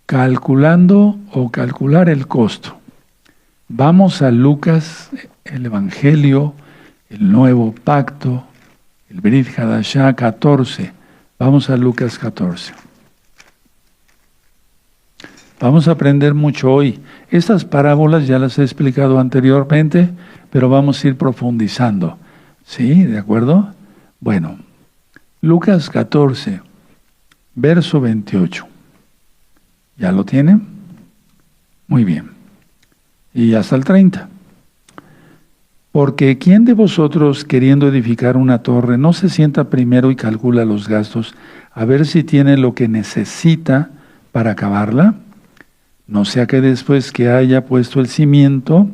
calculando o calcular el costo. Vamos a Lucas, el Evangelio, el Nuevo Pacto, el Brit Hadashah 14. Vamos a Lucas 14. Vamos a aprender mucho hoy. Estas parábolas ya las he explicado anteriormente, pero vamos a ir profundizando. ¿Sí? ¿De acuerdo? Bueno, Lucas 14, verso 28. ¿Ya lo tienen? Muy bien. Y hasta el 30. Porque ¿quién de vosotros, queriendo edificar una torre, no se sienta primero y calcula los gastos, a ver si tiene lo que necesita para acabarla? No sea que después que haya puesto el cimiento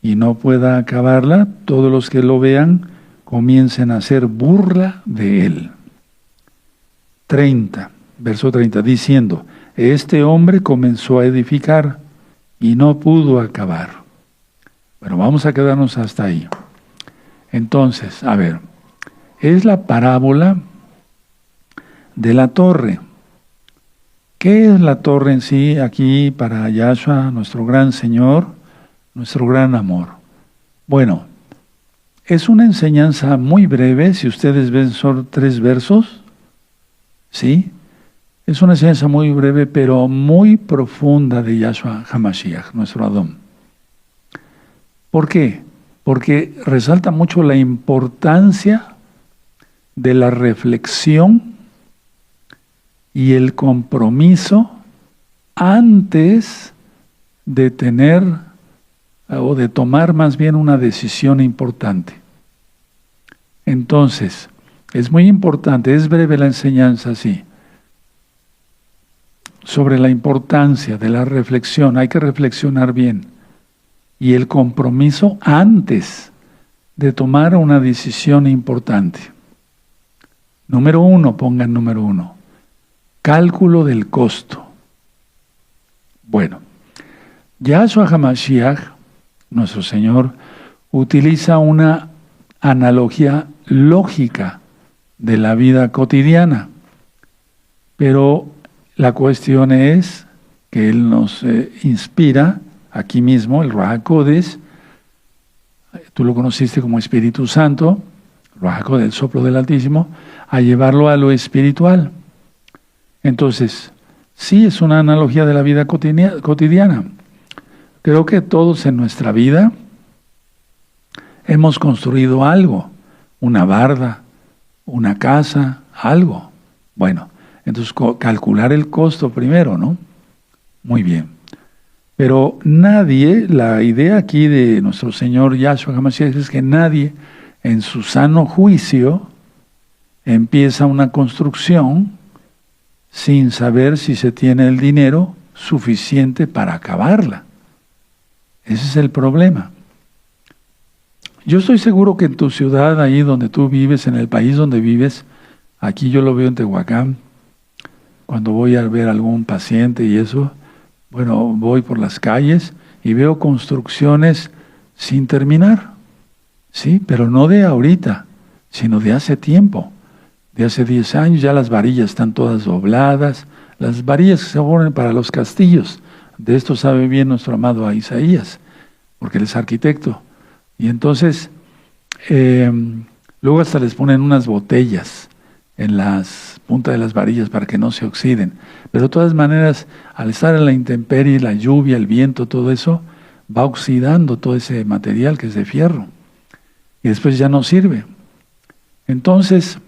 y no pueda acabarla, todos los que lo vean comiencen a hacer burla de él. 30, verso 30, diciendo: este hombre comenzó a edificar y no pudo acabar. Bueno, vamos a quedarnos hasta ahí. Entonces, a ver, es la parábola de la torre. ¿Qué es la torre en sí aquí para Yahshua, nuestro gran Señor, nuestro gran amor? Bueno, es una enseñanza muy breve, si ustedes ven son 3 versos, ¿sí? Es una enseñanza muy breve, pero muy profunda de Yahshua HaMashiach, nuestro Adón. ¿Por qué? Porque resalta mucho la importancia de la reflexión y el compromiso antes de tener o de tomar más bien una decisión importante. Entonces, es muy importante, es breve la enseñanza, sí, sobre la importancia de la reflexión. Hay que reflexionar bien. Y el compromiso antes de tomar una decisión importante. Número 1, pongan número 1. Cálculo del costo. Bueno, Yahshua HaMashiach, nuestro Señor, utiliza una analogía lógica de la vida cotidiana. Pero la cuestión es que Él nos inspira aquí mismo, el Ruach HaKodesh, tú lo conociste como Espíritu Santo, Ruach HaKodesh, el soplo del Altísimo, a llevarlo a lo espiritual. Entonces, sí es una analogía de la vida cotidiana. Creo que todos en nuestra vida hemos construido algo, una barda, una casa, algo. Bueno, entonces calcular el costo primero, ¿no? Muy bien. Pero nadie, la idea aquí de nuestro Señor Yahshua HaMashiach es que nadie en su sano juicio empieza una construcción sin saber si se tiene el dinero suficiente para acabarla. Ese es el problema. Yo estoy seguro que en tu ciudad, ahí donde tú vives, en el país donde vives, aquí yo lo veo en Tehuacán, cuando voy a ver a algún paciente y eso, bueno, voy por las calles y veo construcciones sin terminar, sí, pero no de ahorita, sino de hace tiempo, de hace 10 años. Ya las varillas están todas dobladas, las varillas que se ponen para los castillos. De esto sabe bien nuestro amado Isaías, porque él es arquitecto. Y entonces, luego hasta les ponen unas botellas en las puntas de las varillas para que no se oxiden. Pero de todas maneras, al estar en la intemperie, la lluvia, el viento, todo eso, va oxidando todo ese material que es de fierro. Y después ya no sirve. Entonces,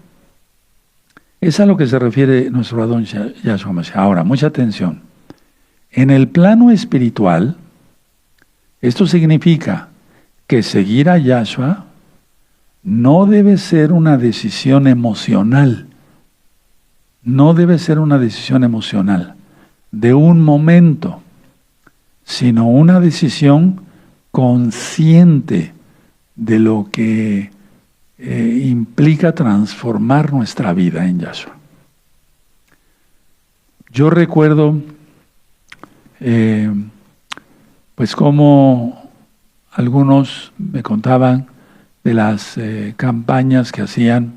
es a lo que se refiere nuestro Adón Yahshua Mashiach. Ahora, mucha atención. En el plano espiritual, esto significa que seguir a Yahshua no debe ser una decisión emocional. No debe ser una decisión emocional de un momento, sino una decisión consciente de lo que implica transformar nuestra vida en Yahshua. Yo recuerdo pues como algunos me contaban de las campañas que hacían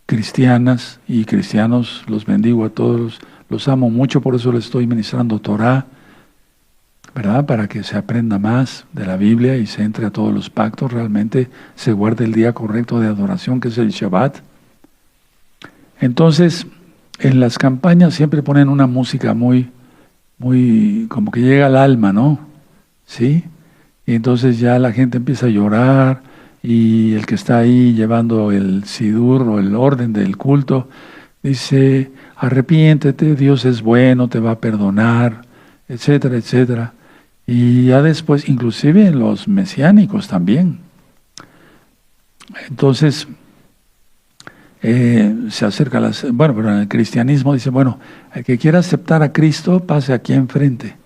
cristianas y cristianos, los bendigo a todos, los amo mucho, por eso les estoy ministrando Torah, ¿verdad? Para que se aprenda más de la Biblia y se entre a todos los pactos, realmente se guarde el día correcto de adoración, que es el Shabbat. Entonces, en las campañas siempre ponen una música muy, como que llega al alma, ¿no? ¿Sí? Y entonces ya la gente empieza a llorar y el que está ahí llevando el sidur o el orden del culto dice, arrepiéntete, Dios es bueno, te va a perdonar, etcétera, etcétera. Y ya después, inclusive en los mesiánicos también. Entonces, se acerca bueno, pero en el cristianismo dice, bueno, el que quiera aceptar a Cristo, pase aquí enfrente.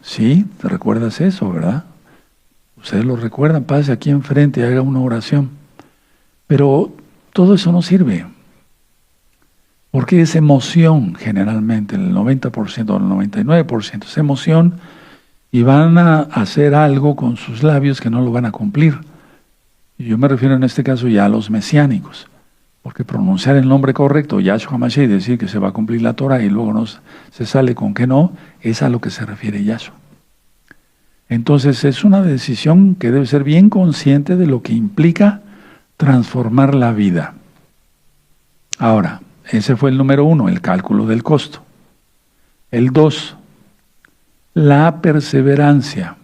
¿Sí? ¿Te recuerdas eso, verdad? Ustedes lo recuerdan, pase aquí enfrente y haga una oración. Pero todo eso no sirve. Porque es emoción generalmente, el 90% o el 99% es emoción y van a hacer algo con sus labios que no lo van a cumplir. Y yo me refiero en este caso ya a los mesiánicos. Porque pronunciar el nombre correcto, Yahshua HaMashiach, y decir que se va a cumplir la Torah y luego se sale con que no, es a lo que se refiere Yahshua. Entonces es una decisión que debe ser bien consciente de lo que implica transformar la vida. Ahora, ese fue el número 1, el cálculo del costo. El 2, la perseverancia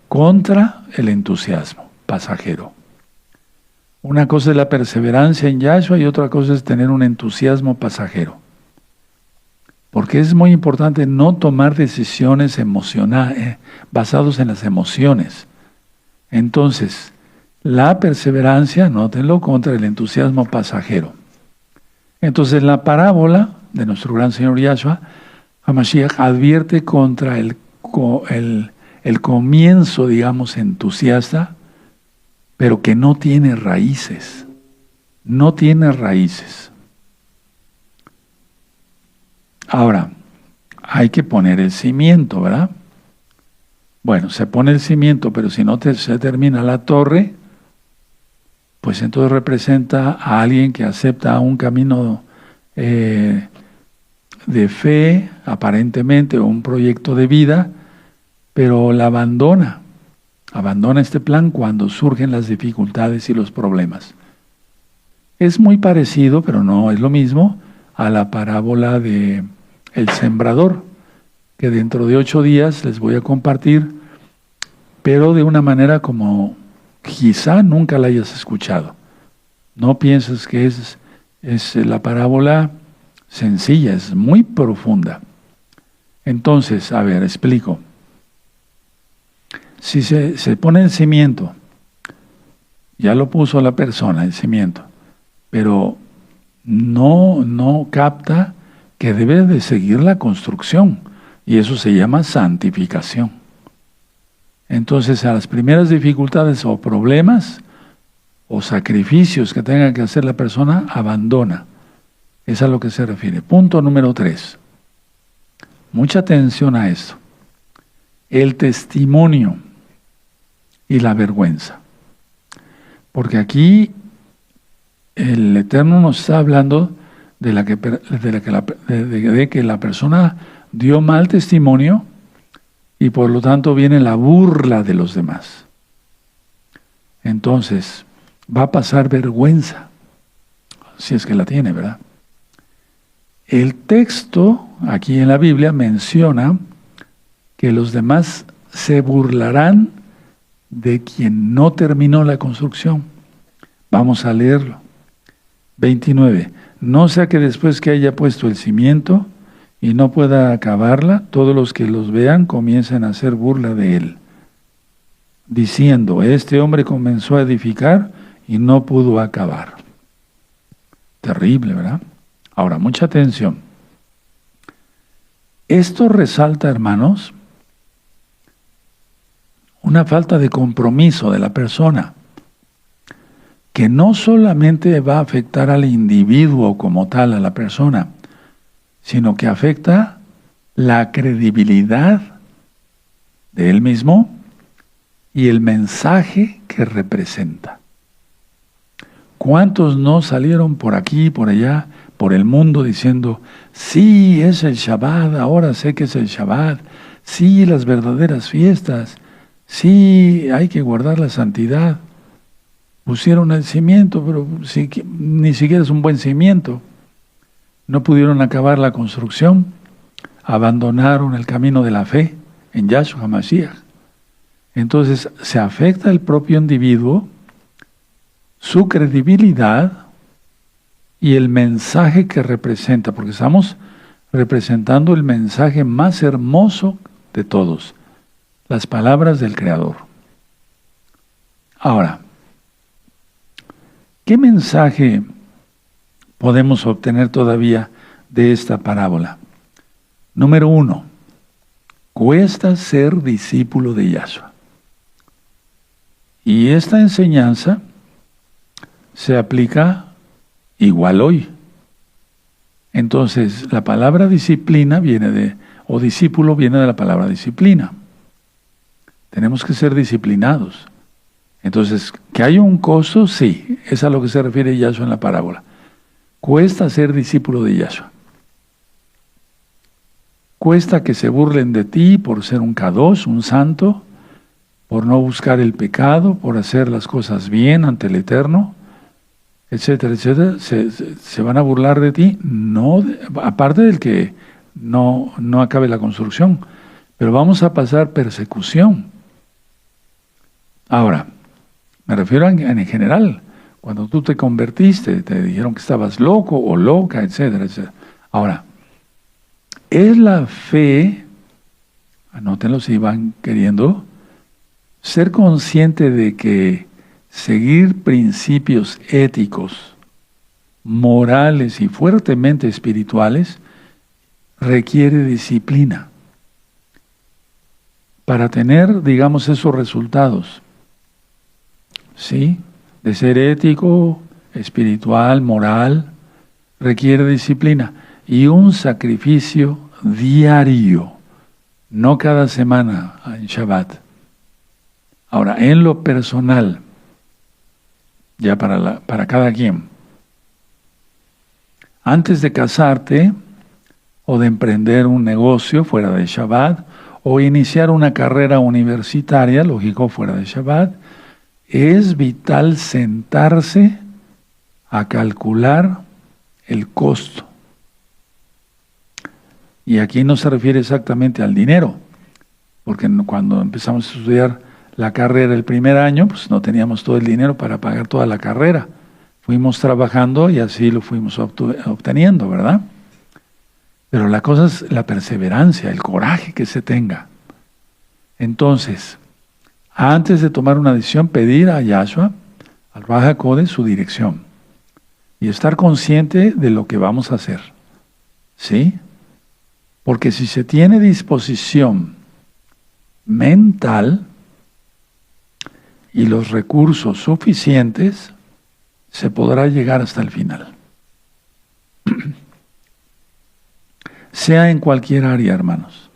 contra el entusiasmo pasajero. Una cosa es la perseverancia en Yahshua y otra cosa es tener un entusiasmo pasajero. Porque es muy importante no tomar decisiones emocionales, basadas en las emociones. Entonces, la perseverancia, nótenlo, contra el entusiasmo pasajero. Entonces, la parábola de nuestro gran Señor Yahshua HaMashiach advierte contra el comienzo, digamos, entusiasta, pero que no tiene raíces. No tiene raíces. Ahora, hay que poner el cimiento, ¿verdad? Bueno, se pone el cimiento, pero si no se termina la torre, pues entonces representa a alguien que acepta un camino de fe, aparentemente, o un proyecto de vida, pero la abandona. Abandona este plan cuando surgen las dificultades y los problemas. Es muy parecido, pero no es lo mismo, a la parábola de el sembrador, que dentro de 8 días les voy a compartir, pero de una manera como quizá nunca la hayas escuchado. No pienses que es la parábola sencilla, es muy profunda. Entonces, a ver, explico. Si se pone el cimiento, ya lo puso la persona, el cimiento, pero no capta que debe de seguir la construcción, y eso se llama santificación. Entonces, a las primeras dificultades o problemas o sacrificios que tenga que hacer la persona, abandona. Es a lo que se refiere. Punto número 3. Mucha atención a esto. El testimonio y la vergüenza. Porque aquí el Eterno nos está hablando de que la persona dio mal testimonio y por lo tanto viene la burla de los demás. Entonces, va a pasar vergüenza, si es que la tiene, ¿verdad? El texto aquí en la Biblia menciona que los demás se burlarán de quien no terminó la construcción. Vamos a leerlo. 29. No sea que después que haya puesto el cimiento y no pueda acabarla, todos los que los vean comiencen a hacer burla de él, diciendo, este hombre comenzó a edificar y no pudo acabar. Terrible, ¿verdad? Ahora, mucha atención. Esto resalta, hermanos, una falta de compromiso de la persona, que no solamente va a afectar al individuo como tal, a la persona, sino que afecta la credibilidad de él mismo y el mensaje que representa. ¿Cuántos no salieron por aquí, por allá, por el mundo diciendo, sí, es el Shabbat, ahora sé que es el Shabbat, sí, las verdaderas fiestas, sí, hay que guardar la santidad? Pusieron el cimiento, pero ni siquiera es un buen cimiento. No pudieron acabar la construcción, abandonaron el camino de la fe en Yahshua HaMashiach. Entonces se afecta el propio individuo, su credibilidad y el mensaje que representa, porque estamos representando el mensaje más hermoso de todos, las palabras del Creador. Ahora, ¿qué mensaje podemos obtener todavía de esta parábola? Número 1, cuesta ser discípulo de Yahshua. Y esta enseñanza se aplica igual hoy. Entonces, la palabra disciplina o discípulo viene de la palabra disciplina. Tenemos que ser disciplinados. Entonces, ¿que hay un costo? Sí, es a lo que se refiere Yahshua en la parábola. Cuesta ser discípulo de Yahshua. Cuesta que se burlen de ti por ser un kadosh, un santo, por no buscar el pecado, por hacer las cosas bien ante el Eterno, etcétera, etcétera. Se van a burlar de ti, no, aparte del que no acabe la construcción, pero vamos a pasar persecución. Ahora, me refiero en general, cuando tú te convertiste, te dijeron que estabas loco o loca, etcétera, etcétera. Ahora, es la fe, anótenlo si van queriendo, ser consciente de que seguir principios éticos, morales y fuertemente espirituales requiere disciplina para tener, digamos, esos resultados, ¿sí? De ser ético, espiritual, moral, requiere disciplina y un sacrificio diario, no cada semana en Shabbat. Ahora, en lo personal, ya para cada quien, antes de casarte o de emprender un negocio fuera de Shabbat o iniciar una carrera universitaria, lógico, fuera de Shabbat, es vital sentarse a calcular el costo. Y aquí no se refiere exactamente al dinero, porque cuando empezamos a estudiar la carrera el primer año, pues no teníamos todo el dinero para pagar toda la carrera. Fuimos trabajando y así lo fuimos obteniendo, ¿verdad? Pero la cosa es la perseverancia, el coraje que se tenga. Entonces, antes de tomar una decisión, pedir a Yahshua, al Ruach HaKodesh, su dirección. Y estar consciente de lo que vamos a hacer. ¿Sí? Porque si se tiene disposición mental y los recursos suficientes, se podrá llegar hasta el final. Sea en cualquier área, hermanos.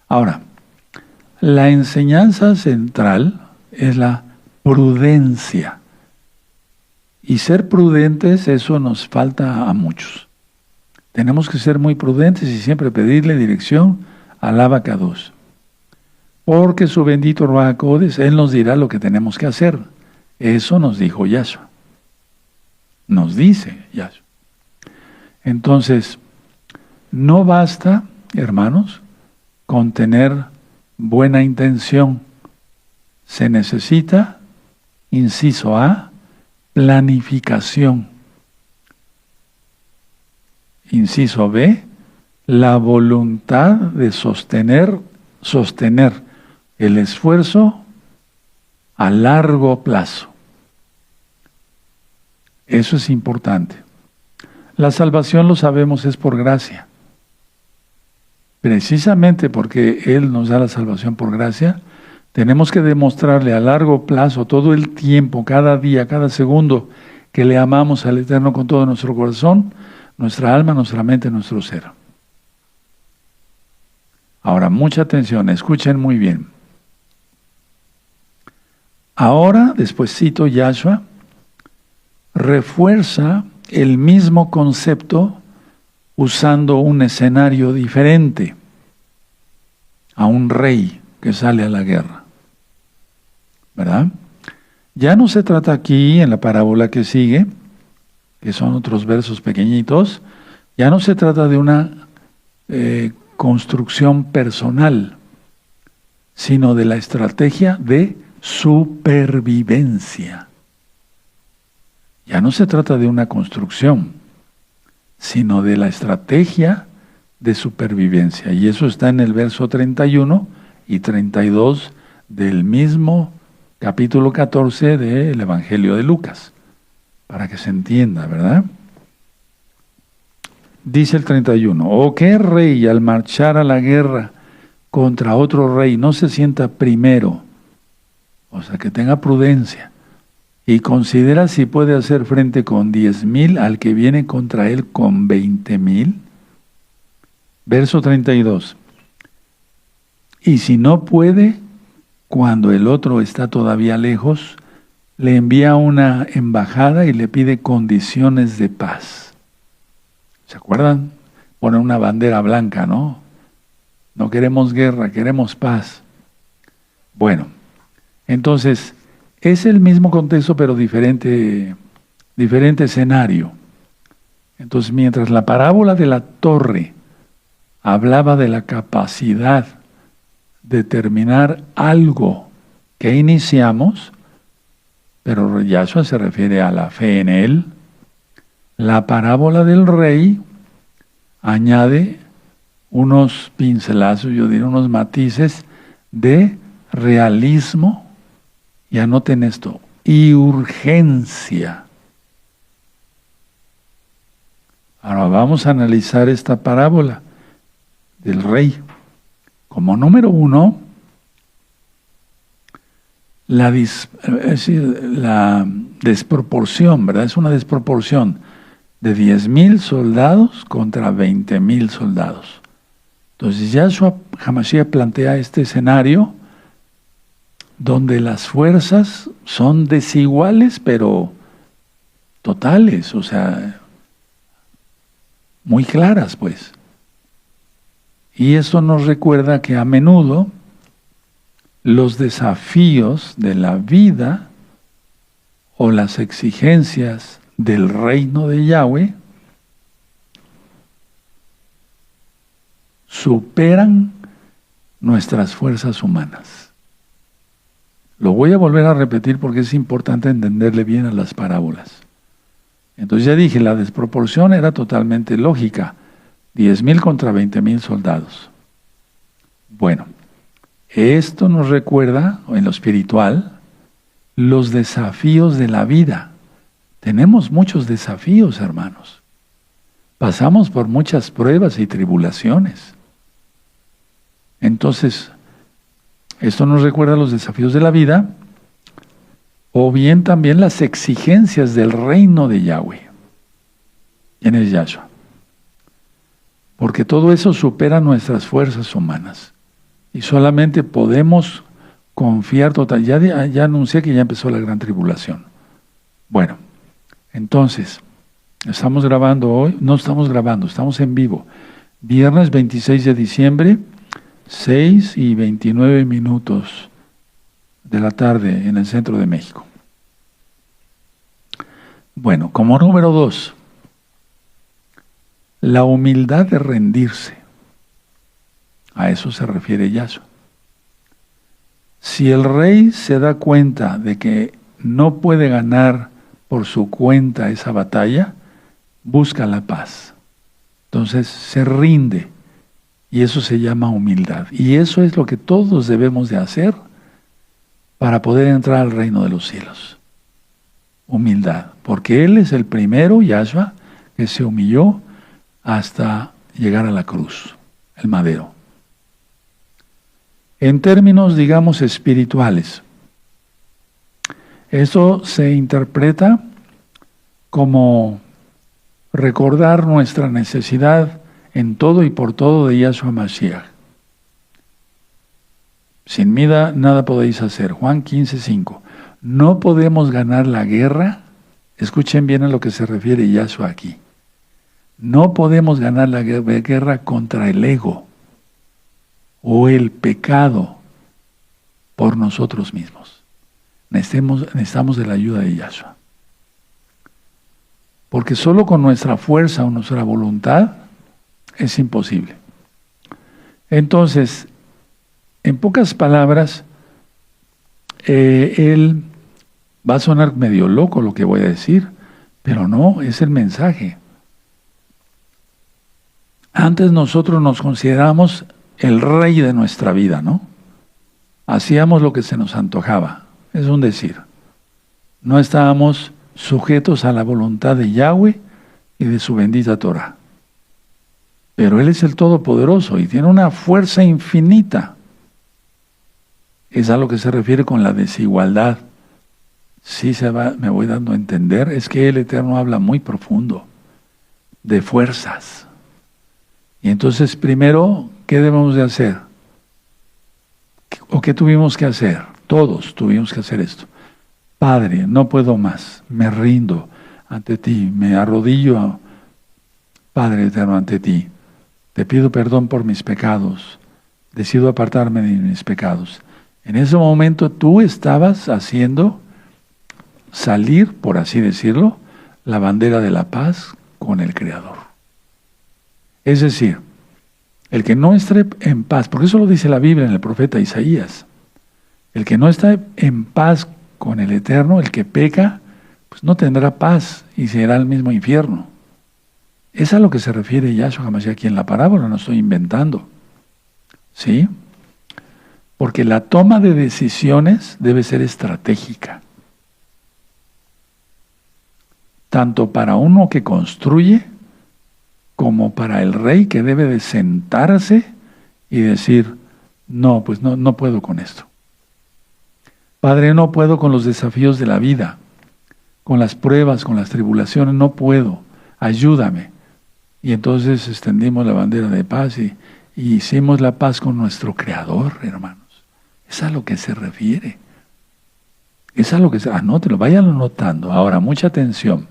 Ahora, la enseñanza central es la prudencia. Y ser prudentes, eso nos falta a muchos. Tenemos que ser muy prudentes y siempre pedirle dirección al Abacados. Porque su bendito Ruach HaKodesh, Él nos dirá lo que tenemos que hacer. Eso nos dijo Yahshua. Nos dice Yahshua. Entonces, no basta, hermanos, con tener buena intención. Se necesita, inciso A, planificación. Inciso B, la voluntad de sostener el esfuerzo a largo plazo. Eso es importante. La salvación, lo sabemos, es por gracia. Precisamente porque Él nos da la salvación por gracia, tenemos que demostrarle a largo plazo, todo el tiempo, cada día, cada segundo, que le amamos al Eterno con todo nuestro corazón, nuestra alma, nuestra mente, nuestro ser. Ahora, mucha atención, escuchen muy bien. Ahora, después cito Yahshua, refuerza el mismo concepto usando un escenario diferente a un rey que sale a la guerra, ¿verdad? Ya no se trata aquí, en la parábola que sigue, que son otros versos pequeñitos, ya no se trata de una construcción personal, sino de la estrategia de supervivencia. Ya no se trata de una construcción, sino de la estrategia de supervivencia. Y eso está en el verso 31 y 32 del mismo capítulo 14 del Evangelio de Lucas, para que se entienda, ¿verdad? Dice el 31, ¿o qué rey al marchar a la guerra contra otro rey no se sienta primero? O sea, que tenga prudencia y considera si puede hacer frente con 10,000 al que viene contra él con 20,000. Verso 32. Y si no puede, cuando el otro está todavía lejos, le envía una embajada y le pide condiciones de paz. ¿Se acuerdan? Ponen una bandera blanca, ¿no? No queremos guerra, queremos paz. Bueno, entonces, es el mismo contexto, pero diferente escenario. Entonces, mientras la parábola de la torre hablaba de la capacidad de terminar algo que iniciamos, pero Yahshua se refiere a la fe en Él, la parábola del rey añade unos pincelazos, yo diría unos matices de realismo, y anoten esto, y urgencia. Ahora vamos a analizar esta parábola del rey. Como número uno, la desproporción, ¿verdad? Es una desproporción de 10,000 soldados contra 20,000 soldados. Entonces Yahshua HaMashiach plantea este escenario donde las fuerzas son desiguales, pero totales, o sea, muy claras, pues. Y eso nos recuerda que a menudo los desafíos de la vida o las exigencias del reino de Yahweh superan nuestras fuerzas humanas. Lo voy a volver a repetir porque es importante entenderle bien a las parábolas. Entonces ya dije, la desproporción era totalmente lógica. 10,000 contra 20,000 soldados. Bueno, esto nos recuerda, en lo espiritual, los desafíos de la vida. Tenemos muchos desafíos, hermanos. Pasamos por muchas pruebas y tribulaciones. Entonces, esto nos recuerda los desafíos de la vida, o bien también las exigencias del reino de Yahweh. ¿Quién es Yahshua? Porque todo eso supera nuestras fuerzas humanas. Y solamente podemos confiar total. Ya anuncié que ya empezó la gran tribulación. Bueno, entonces, estamos grabando hoy, no estamos grabando, estamos en vivo. Viernes 26 de diciembre, 6:29 de la tarde en el centro de México. Bueno, como número 2, la humildad de rendirse. A eso se refiere Yahshua. Si el rey se da cuenta de que no puede ganar por su cuenta esa batalla, busca la paz. Entonces se rinde. Y eso se llama humildad. Y eso es lo que todos debemos de hacer para poder entrar al reino de los cielos. Humildad. Porque Él es el primero, Yahshua, que se humilló hasta llegar a la cruz, el madero. En términos, digamos, espirituales, eso se interpreta como recordar nuestra necesidad en todo y por todo de Yahshua Mashiach. Sin mí nada podéis hacer. Juan 15:5. No podemos ganar la guerra Escuchen bien a lo que se refiere Yahshua aquí. No podemos ganar la guerra contra el ego o el pecado por nosotros mismos. Necesitamos de la ayuda de Yahshua. Porque solo con nuestra fuerza o nuestra voluntad es imposible. Entonces, en pocas palabras, él va a sonar medio loco lo que voy a decir, pero no, es el mensaje. Antes nosotros nos consideramos el rey de nuestra vida, ¿no? Hacíamos lo que se nos antojaba, es un decir. No estábamos sujetos a la voluntad de Yahweh y de su bendita Torah. Pero Él es el Todopoderoso y tiene una fuerza infinita. Es a lo que se refiere con la desigualdad. Sí me voy dando a entender, es que el Eterno habla muy profundo de fuerzas. Y entonces primero, ¿qué debemos de hacer? ¿O qué tuvimos que hacer? Todos tuvimos que hacer esto. Padre, no puedo más, me rindo ante ti, me arrodillo, Padre Eterno, ante ti. Te pido perdón por mis pecados, decido apartarme de mis pecados. En ese momento tú estabas haciendo salir, por así decirlo, la bandera de la paz con el Creador. Es decir, el que no esté en paz, porque eso lo dice la Biblia en el profeta Isaías, el que no está en paz con el Eterno, el que peca, pues no tendrá paz y se irá al mismo infierno. Es a lo que se refiere Yahshua HaMashiach aquí en la parábola, no estoy inventando. ¿Sí? Porque la toma de decisiones debe ser estratégica. Tanto para uno que construye, como para el rey que debe de sentarse y decir, no, pues no puedo con esto. Padre, no puedo con los desafíos de la vida, con las pruebas, con las tribulaciones, no puedo, ayúdame. Y entonces extendimos la bandera de paz y hicimos la paz con nuestro Creador, hermanos. Es a lo que se refiere. Es a lo que se... Anótelo, váyanlo notando. Ahora, mucha atención.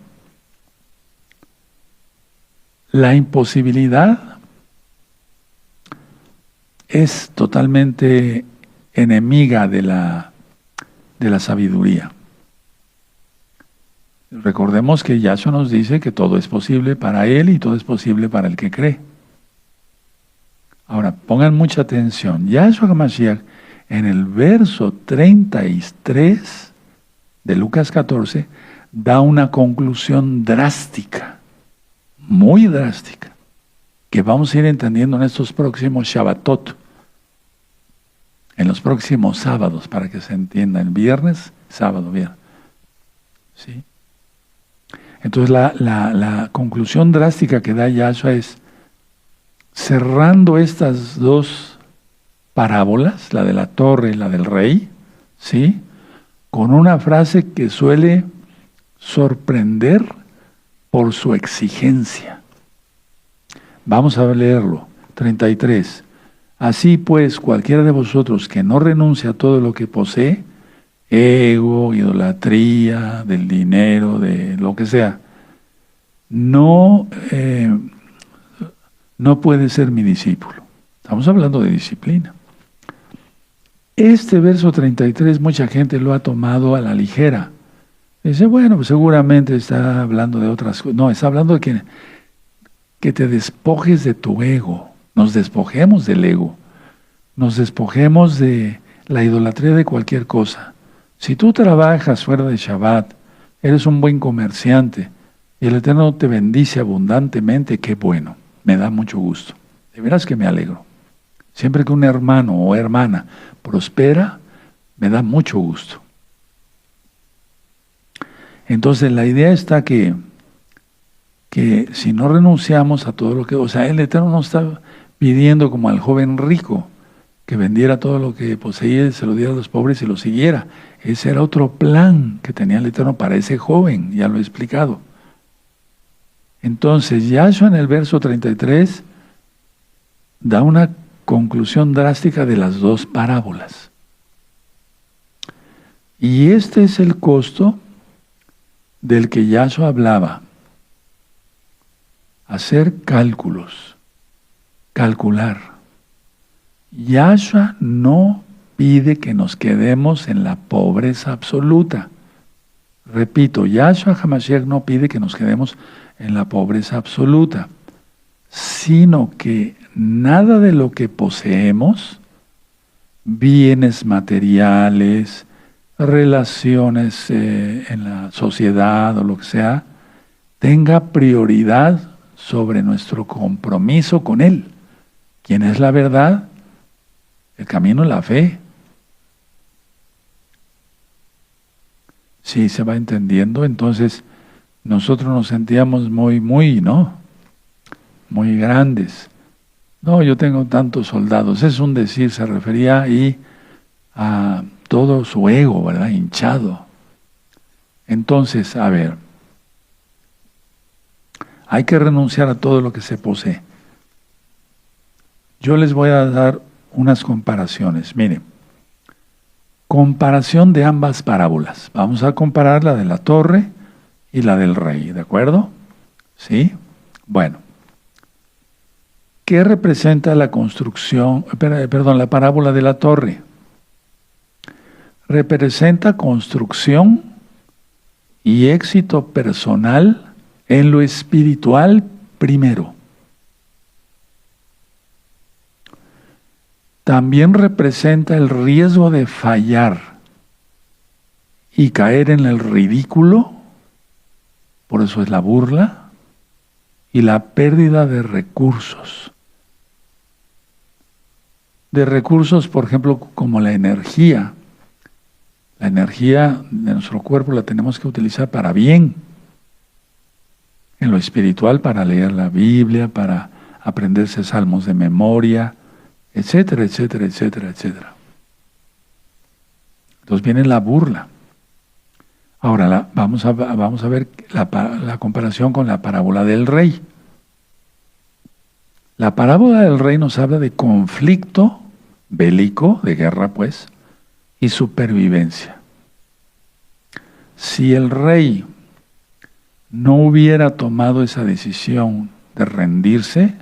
La imposibilidad es totalmente enemiga de la sabiduría. Recordemos que Yahshua nos dice que todo es posible para Él y todo es posible para el que cree. Ahora, pongan mucha atención. Yahshua HaMashiach, en el verso 33 de Lucas 14, da una conclusión drástica, muy drástica, que vamos a ir entendiendo en estos próximos Shabbatot, en los próximos sábados, para que se entienda, el viernes, sábado, viernes. ¿Sí? Entonces la conclusión drástica que da Yahshua es, cerrando estas dos parábolas, la de la torre y la del rey, ¿sí?, con una frase que suele sorprender por su exigencia. Vamos a leerlo. 33. Así pues, cualquiera de vosotros que no renuncie a todo lo que posee, ego, idolatría, del dinero, de lo que sea, no puede ser mi discípulo. Estamos hablando de disciplina. Este verso 33 mucha gente lo ha tomado a la ligera. Dice, bueno, pues seguramente está hablando de otras cosas. No, está hablando de que te despojes de tu ego. Nos despojemos del ego. Nos despojemos de la idolatría de cualquier cosa. Si tú trabajas fuera de Shabbat, eres un buen comerciante y el Eterno te bendice abundantemente, qué bueno, me da mucho gusto. De veras que me alegro. Siempre que un hermano o hermana prospera, me da mucho gusto. Entonces la idea está que si no renunciamos a todo lo que... O sea, el Eterno no está pidiendo como al joven rico que vendiera todo lo que poseía, se lo diera a los pobres y lo siguiera. Ese era otro plan que tenía el Eterno para ese joven, ya lo he explicado. Entonces, Yahshua en el verso 33 da una conclusión drástica de las dos parábolas. Y este es el costo del que Yahshua hablaba, hacer cálculos, calcular. Yahshua no pide que nos quedemos en la pobreza absoluta. Repito, Yahshua HaMashiach no pide que nos quedemos en la pobreza absoluta, sino que nada de lo que poseemos, bienes materiales, relaciones en la sociedad o lo que sea, tenga prioridad sobre nuestro compromiso con Él. ¿Quién es la verdad? El camino, la fe. Sí, se va entendiendo. Entonces, nosotros nos sentíamos muy grandes. No, yo tengo tantos soldados. Es un decir, se refería ahí a todo su ego, ¿verdad? Hinchado. Entonces, a ver, hay que renunciar a todo lo que se posee. Yo les voy a dar unas comparaciones. Miren, comparación de ambas parábolas. Vamos a comparar la de la torre y la del rey, ¿de acuerdo? ¿Sí? Bueno. ¿Qué representa la construcción, la parábola de la torre? Representa construcción y éxito personal en lo espiritual primero. También representa el riesgo de fallar y caer en el ridículo, por eso es la burla, y la pérdida de recursos. De recursos, por ejemplo, como la energía. La energía de nuestro cuerpo la tenemos que utilizar para bien. En lo espiritual, para leer la Biblia, para aprenderse salmos de memoria, etcétera, etcétera, etcétera, etcétera. Entonces viene la burla. Ahora vamos a ver la comparación con la parábola del rey. La parábola del rey nos habla de conflicto bélico, de guerra pues, y supervivencia. Si el rey no hubiera tomado esa decisión de rendirse,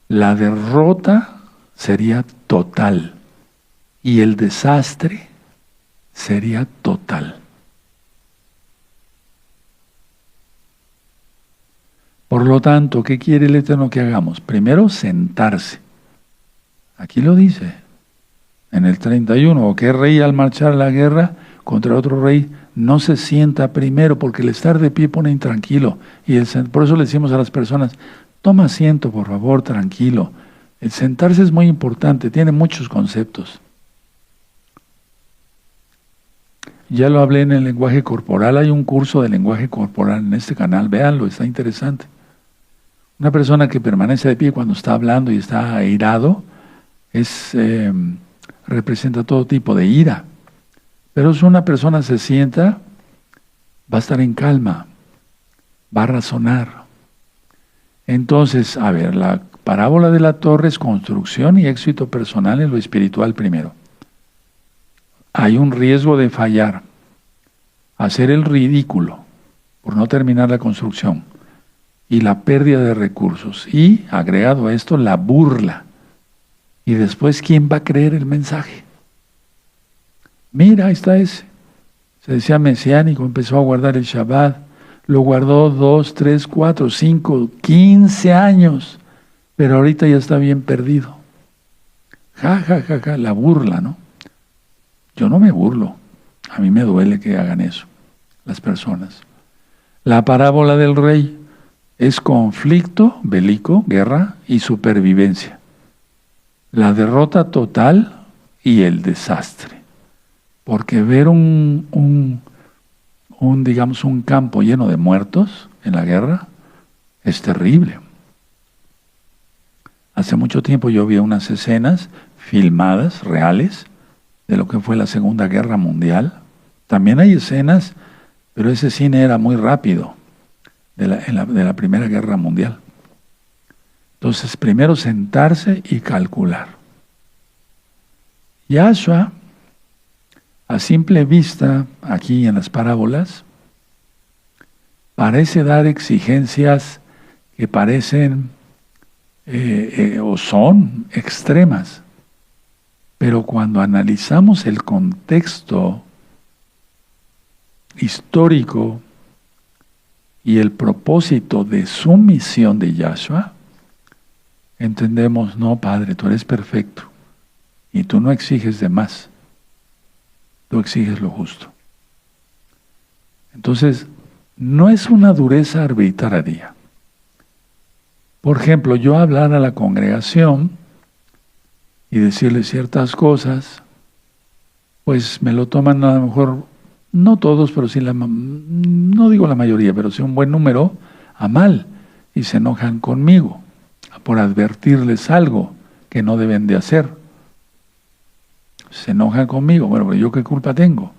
la derrota sería total y el desastre sería total. Por lo tanto, ¿qué quiere el Eterno que hagamos? Primero, sentarse. Aquí lo dice, en el 31, o que rey al marchar a la guerra contra otro rey no se sienta primero, porque el estar de pie pone intranquilo. Por eso le decimos a las personas, toma asiento, por favor, tranquilo. El sentarse es muy importante, tiene muchos conceptos. Ya lo hablé en el lenguaje corporal, hay un curso de lenguaje corporal en este canal, véanlo, está interesante. Una persona que permanece de pie cuando está hablando y está airado, representa todo tipo de ira. Pero si una persona se sienta, va a estar en calma, va a razonar. Entonces, a ver, la parábola de la torre es construcción y éxito personal en lo espiritual primero. Hay un riesgo de fallar, hacer el ridículo por no terminar la construcción y la pérdida de recursos. Y, agregado a esto, la burla. Y después, ¿quién va a creer el mensaje? Mira, ahí está ese. Se decía mesiánico, empezó a guardar el Shabbat. Lo guardó 2, 3, 4, 5, 15 años. Pero ahorita ya está bien perdido. La burla, ¿no? Yo no me burlo. A mí me duele que hagan eso, las personas. La parábola del rey es conflicto bélico, guerra y supervivencia. La derrota total y el desastre. Porque ver digamos, un campo lleno de muertos en la guerra es terrible. Hace mucho tiempo yo vi unas escenas filmadas, reales, de lo que fue la Segunda Guerra Mundial. También hay escenas, pero ese cine era muy rápido, de la Primera Guerra Mundial. Entonces, primero sentarse y calcular. Yahshua, a simple vista, aquí en las parábolas, parece dar exigencias que parecen o son extremas, pero cuando analizamos el contexto histórico y el propósito de su misión de Yahshua, entendemos, no, Padre, tú eres perfecto y tú no exiges de más, tú exiges lo justo. Entonces, no es una dureza arbitraria. Por ejemplo, yo hablar a la congregación y decirle ciertas cosas, pues me lo toman a lo mejor, no todos, pero sí, no digo la mayoría, pero sí un buen número, a mal, y se enojan conmigo por advertirles algo que no deben de hacer. Se enojan conmigo, bueno, pero ¿yo qué culpa tengo?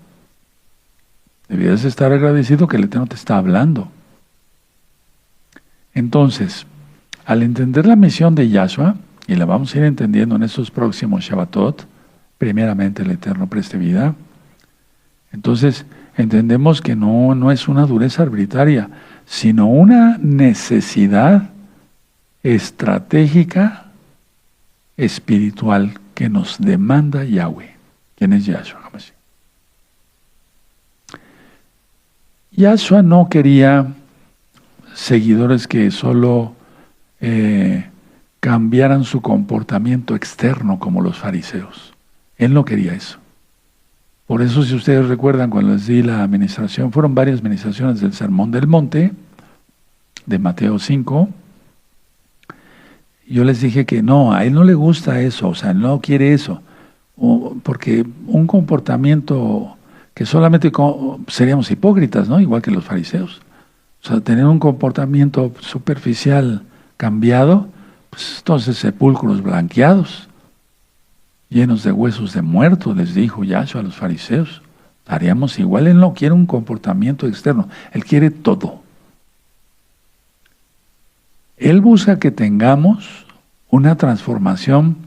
Deberías estar agradecido que el Eterno te está hablando. Entonces, al entender la misión de Yahshua, y la vamos a ir entendiendo en estos próximos Shabbatot, primeramente el Eterno preste vida, entonces entendemos que no es una dureza arbitraria, sino una necesidad estratégica, espiritual, que nos demanda Yahweh. ¿Quién es Yahshua? Yahshua no quería seguidores que solo cambiaran su comportamiento externo como los fariseos. Él no quería eso. Por eso, si ustedes recuerdan, cuando les di la administración, fueron varias administraciones del Sermón del Monte, de Mateo 5, yo les dije que no, a él no le gusta eso, o sea, no quiere eso, porque un comportamiento que solamente seríamos hipócritas, ¿no? Igual que los fariseos. O sea, tener un comportamiento superficial cambiado, pues entonces sepulcros blanqueados, llenos de huesos de muertos, les dijo Yahshua a los fariseos. Haríamos igual. Él no quiere un comportamiento externo, él quiere todo. Él busca que tengamos una transformación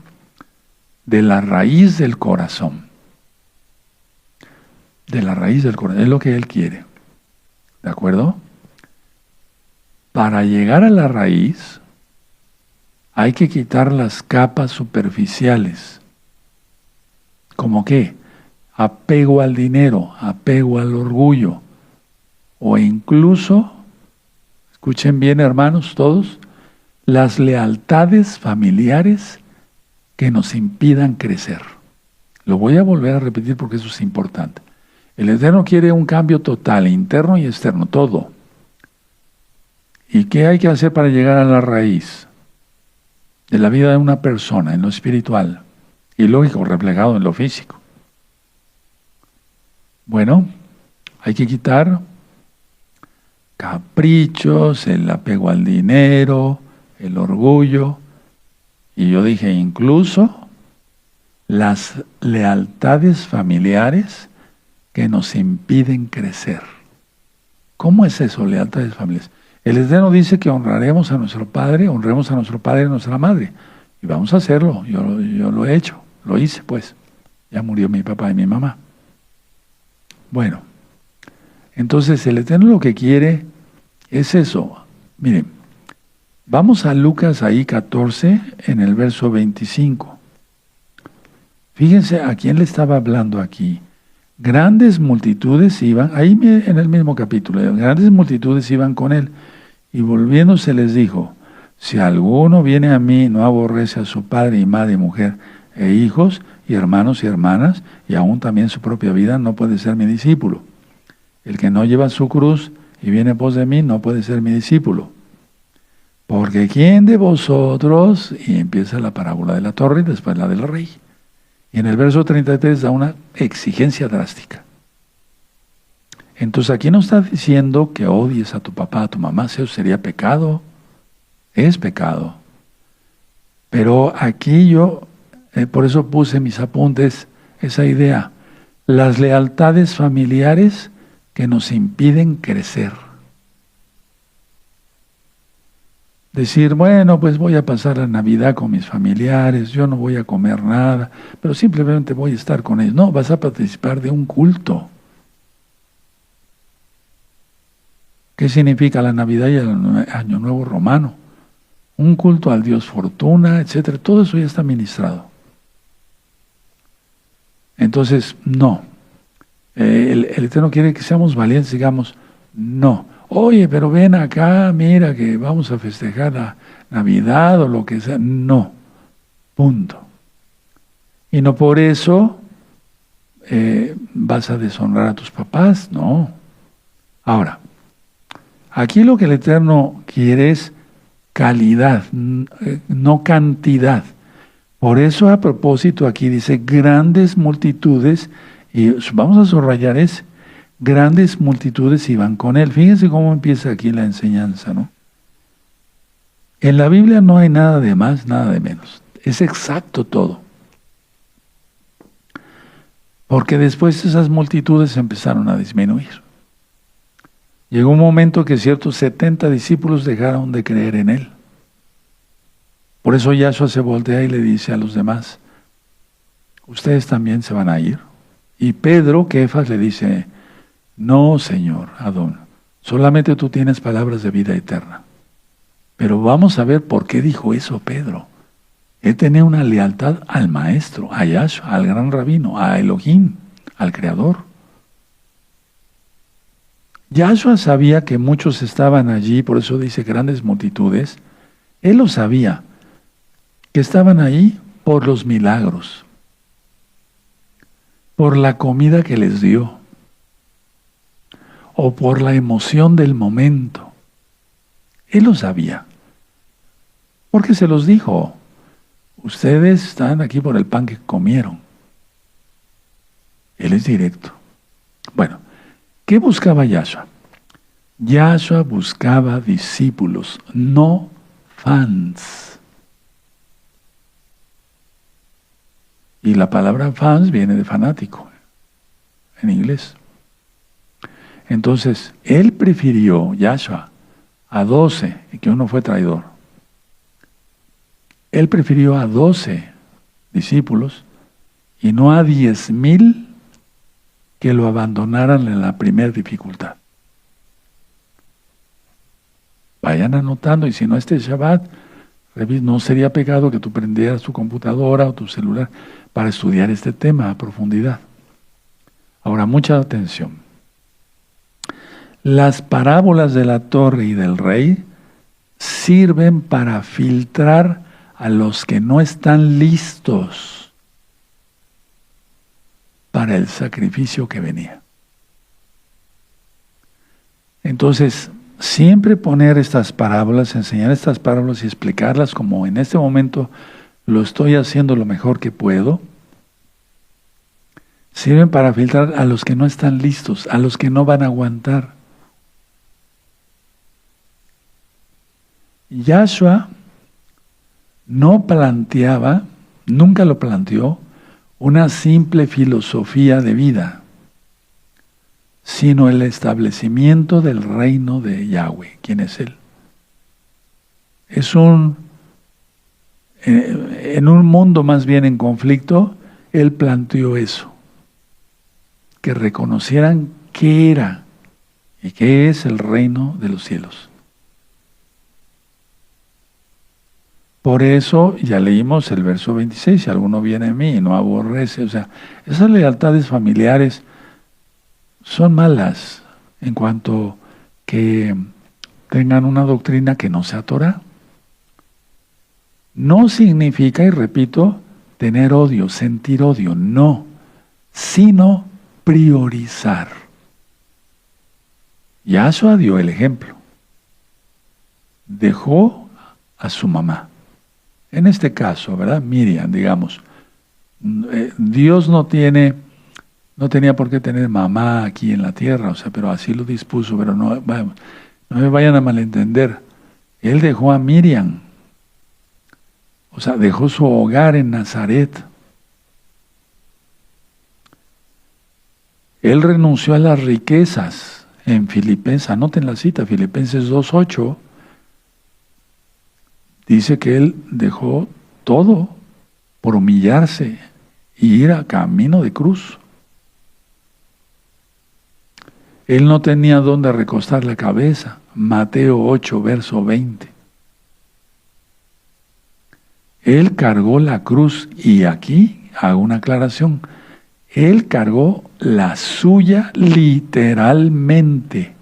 de la raíz del corazón. De la raíz del corazón, es lo que él quiere. ¿De acuerdo? Para llegar a la raíz, hay que quitar las capas superficiales. ¿Cómo qué? Apego al dinero, apego al orgullo, o incluso, escuchen bien hermanos todos, las lealtades familiares que nos impidan crecer. Lo voy a volver a repetir porque eso es importante. El Eterno quiere un cambio total, interno y externo, todo. ¿Y qué hay que hacer para llegar a la raíz de la vida de una persona en lo espiritual? Y lógico, reflejado en lo físico. Bueno, hay que quitar caprichos, el apego al dinero, el orgullo. Y yo dije, incluso las lealtades familiares que nos impiden crecer. ¿Cómo es eso, lealtades familiares? El Eterno dice que honraremos a nuestro Padre, honremos a nuestro Padre y a nuestra Madre. Y vamos a hacerlo. Yo lo he hecho, lo hice pues. Ya murió mi papá y mi mamá. Bueno, entonces el Eterno lo que quiere es eso. Miren, vamos a Lucas ahí 14, en el verso 25. Fíjense a quién le estaba hablando aquí. Grandes multitudes iban, ahí en el mismo capítulo, grandes multitudes iban con él, y volviéndose les dijo, si alguno viene a mí, no aborrece a su padre y madre y mujer, e hijos, y hermanos y hermanas, y aún también su propia vida, no puede ser mi discípulo. El que no lleva su cruz y viene pos de mí, no puede ser mi discípulo. Porque ¿quién de vosotros? Y empieza la parábola de la torre y después la del rey. Y en el verso 33 da una exigencia drástica. Entonces aquí no está diciendo que odies a tu papá, a tu mamá, eso sería pecado. Es pecado. Pero aquí yo, por eso puse mis apuntes, esa idea. Las lealtades familiares que nos impiden crecer. Decir, bueno, pues voy a pasar la Navidad con mis familiares, yo no voy a comer nada, pero simplemente voy a estar con ellos. No, vas a participar de un culto. ¿Qué significa la Navidad y el Año Nuevo romano? Un culto al dios Fortuna, etcétera. Todo eso ya está ministrado. Entonces, no. El Eterno quiere que seamos valientes, digamos, no. Oye, pero ven acá, mira que vamos a festejar la Navidad o lo que sea. No. Punto. Y no por eso vas a deshonrar a tus papás, no. Ahora, aquí lo que el Eterno quiere es calidad, no cantidad. Por eso a propósito aquí dice grandes multitudes, y vamos a subrayar ese, grandes multitudes iban con él. Fíjense cómo empieza aquí la enseñanza, ¿no? En la Biblia no hay nada de más, nada de menos. Es exacto todo. Porque después esas multitudes empezaron a disminuir. Llegó un momento que ciertos 70 discípulos dejaron de creer en él. Por eso Yahshua se voltea y le dice a los demás, ustedes también se van a ir. Y Pedro, Kefas, le dice, no, Señor, Adón, solamente tú tienes palabras de vida eterna. Pero vamos a ver por qué dijo eso Pedro. Él tenía una lealtad al Maestro, a Yahshua, al gran rabino, a Elohim, al Creador. Yahshua sabía que muchos estaban allí, por eso dice grandes multitudes. Él lo sabía, que estaban ahí por los milagros, por la comida que les dio, o por la emoción del momento. Él lo sabía, porque se los dijo. Ustedes están aquí por el pan que comieron. Él es directo. Bueno, ¿qué buscaba Yahshua? Yahshua buscaba discípulos, no fans. Y la palabra fans viene de fanático, en inglés. Entonces, él prefirió, Yahshua, a 12, y que uno fue traidor. Él prefirió a 12 discípulos y no a 10,000 que lo abandonaran en la primera dificultad. Vayan anotando, y si no este Shabbat, no sería pecado que tú prendieras tu computadora o tu celular para estudiar este tema a profundidad. Ahora, mucha atención. Las parábolas de la torre y del rey sirven para filtrar a los que no están listos para el sacrificio que venía. Entonces, siempre poner estas parábolas, enseñar estas parábolas y explicarlas como en este momento lo estoy haciendo lo mejor que puedo, sirven para filtrar a los que no están listos, a los que no van a aguantar. Yahshua no planteaba, nunca lo planteó, una simple filosofía de vida, sino el establecimiento del reino de Yahweh. ¿Quién es Él? En un mundo más bien en conflicto, Él planteó eso, que reconocieran qué era y qué es el reino de los cielos. Por eso, ya leímos el verso 26, si alguno viene a mí y no aborrece, o sea, esas lealtades familiares son malas en cuanto que tengan una doctrina que no sea Torah. No significa, y repito, tener odio, sentir odio, no, sino priorizar. Yahshua dio el ejemplo. Dejó a su mamá. En este caso, ¿verdad? Miriam, digamos. Dios no tenía por qué tener mamá aquí en la tierra, o sea, pero así lo dispuso, pero no me vayan a malentender. Él dejó a Miriam, o sea, dejó su hogar en Nazaret. Él renunció a las riquezas en Filipenses, anoten la cita, Filipenses 2:8. Dice que él dejó todo por humillarse y ir a camino de cruz. Él no tenía dónde recostar la cabeza. Mateo 8, verso 20. Él cargó la cruz, y aquí hago una aclaración. Él cargó la suya literalmente.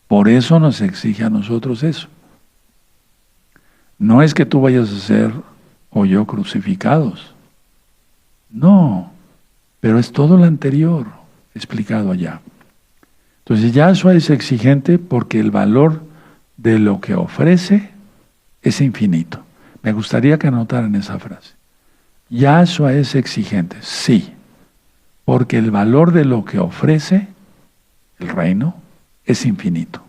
Por eso nos exige a nosotros eso. No es que tú vayas a ser o yo crucificados. No, pero es todo lo anterior explicado allá. Entonces Yahshua es exigente porque el valor de lo que ofrece es infinito. Me gustaría que anotaran esa frase. Yahshua es exigente, sí, porque el valor de lo que ofrece el reino es infinito.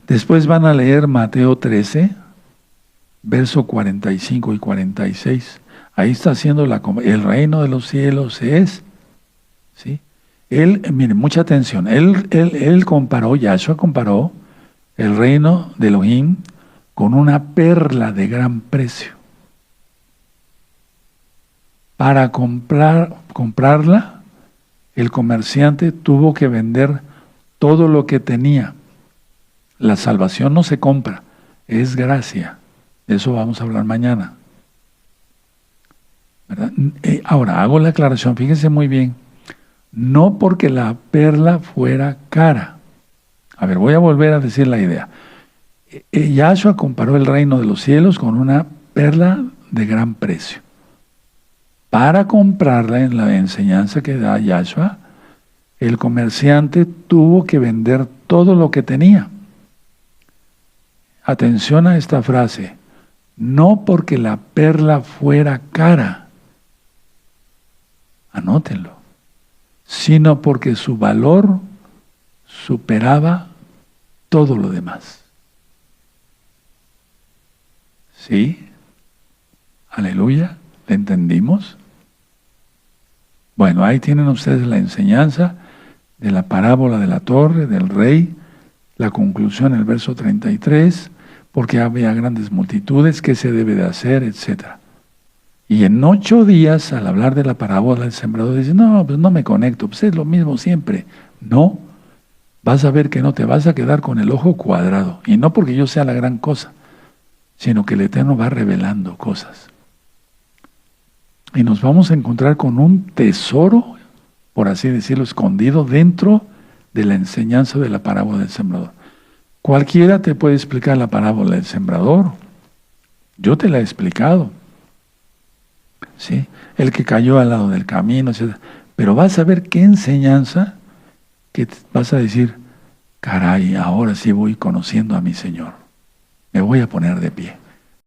Después van a leer Mateo 13, verso 45 y 46. Ahí está haciendo el reino de los cielos es, ¿sí? Miren, mucha atención, él comparó, Yahshua comparó el reino de Elohim con una perla de gran precio. Para comprarla, el comerciante tuvo que vender todo lo que tenía. La salvación no se compra, es gracia. De eso vamos a hablar mañana. ¿Verdad? Ahora, hago la aclaración, fíjense muy bien. No porque la perla fuera cara. A ver, voy a volver a decir la idea. Yahshua comparó el reino de los cielos con una perla de gran precio. Para comprarla, en la enseñanza que da Yahshua, el comerciante tuvo que vender todo lo que tenía. Atención a esta frase. No porque la perla fuera cara, anótenlo, sino porque su valor superaba todo lo demás. ¿Sí? Aleluya. ¿Le entendimos? Bueno, ahí tienen ustedes la enseñanza de la parábola de la torre, del rey, la conclusión en el verso 33, porque había grandes multitudes, qué se debe de hacer, etc. Y en 8 días, al hablar de la parábola del sembrador, dice, no, pues no me conecto, pues es lo mismo siempre. No, vas a ver que no te vas a quedar con el ojo cuadrado. Y no porque yo sea la gran cosa, sino que el Eterno va revelando cosas. Y nos vamos a encontrar con un tesoro, por así decirlo, escondido dentro de la enseñanza de la parábola del sembrador. Cualquiera te puede explicar la parábola del sembrador. Yo te la he explicado. ¿Sí? El que cayó al lado del camino, etc. Pero vas a ver qué enseñanza que vas a decir, caray, ahora sí voy conociendo a mi Señor. Me voy a poner de pie.